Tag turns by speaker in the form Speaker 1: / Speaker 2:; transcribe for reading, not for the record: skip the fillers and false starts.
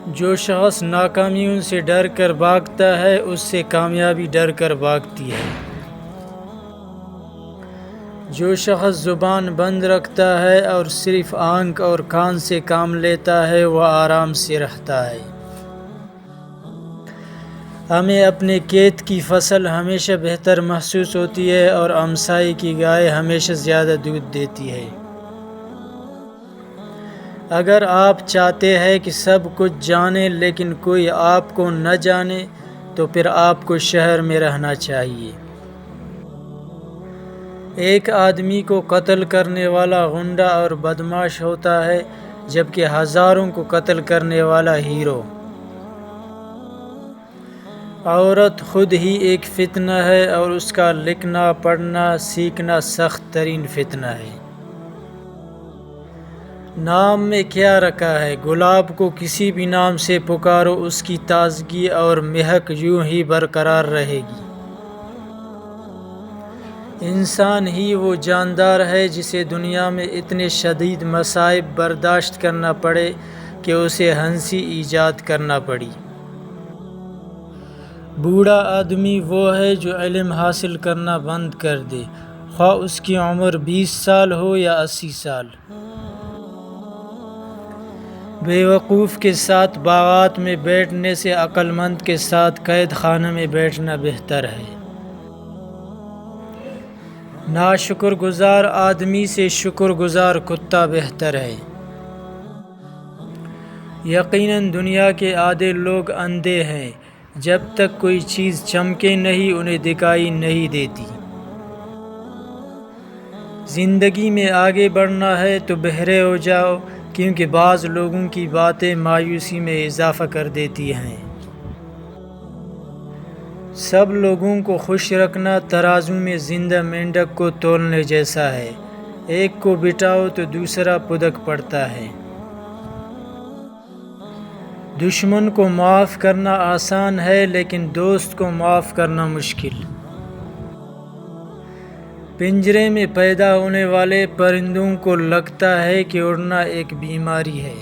Speaker 1: جو شخص ناکامیوں سے ڈر کر بھاگتا ہے اس سے کامیابی ڈر کر بھاگتی ہے۔ جو شخص زبان بند رکھتا ہے اور صرف آنکھ اور کان سے کام لیتا ہے وہ آرام سے رہتا ہے۔ ہمیں اپنے کھیت کی فصل ہمیشہ بہتر محسوس ہوتی ہے اور ہمسائے کی گائے ہمیشہ زیادہ دودھ دیتی ہے۔ اگر آپ چاہتے ہیں کہ سب کچھ جانیں لیکن کوئی آپ کو نہ جانے تو پھر آپ کو شہر میں رہنا چاہیے۔ ایک آدمی کو قتل کرنے والا غنڈہ اور بدمعاش ہوتا ہے جبکہ ہزاروں کو قتل کرنے والا ہیرو۔ عورت خود ہی ایک فتنہ ہے اور اس کا لکھنا پڑھنا سیکھنا سخت ترین فتنہ ہے۔ نام میں کیا رکھا ہے؟ گلاب کو کسی بھی نام سے پکارو اس کی تازگی اور مہک یوں ہی برقرار رہے گی۔ انسان ہی وہ جاندار ہے جسے دنیا میں اتنے شدید مصائب برداشت کرنا پڑے کہ اسے ہنسی ایجاد کرنا پڑی۔ بوڑھا آدمی وہ ہے جو علم حاصل کرنا بند کر دے، خواہ اس کی عمر 20 سال ہو یا 80 سال۔ بے وقوف کے ساتھ باغات میں بیٹھنے سے عقل مند کے ساتھ قید خانہ میں بیٹھنا بہتر ہے۔ ناشکر گزار آدمی سے شکر گزار کتا بہتر ہے۔ یقیناً دنیا کے آدھے لوگ اندھے ہیں، جب تک کوئی چیز چمکے نہیں انہیں دکھائی نہیں دیتی۔ زندگی میں آگے بڑھنا ہے تو بہرے ہو جاؤ، کیونکہ بعض لوگوں کی باتیں مایوسی میں اضافہ کر دیتی ہیں۔ سب لوگوں کو خوش رکھنا ترازو میں زندہ مینڈک کو تولنے جیسا ہے، ایک کو بٹھاؤ تو دوسرا پدک پڑتا ہے۔ دشمن کو معاف کرنا آسان ہے لیکن دوست کو معاف کرنا مشکل۔ پنجرے میں پیدا ہونے والے پرندوں کو لگتا ہے کہ اڑنا ایک بیماری ہے۔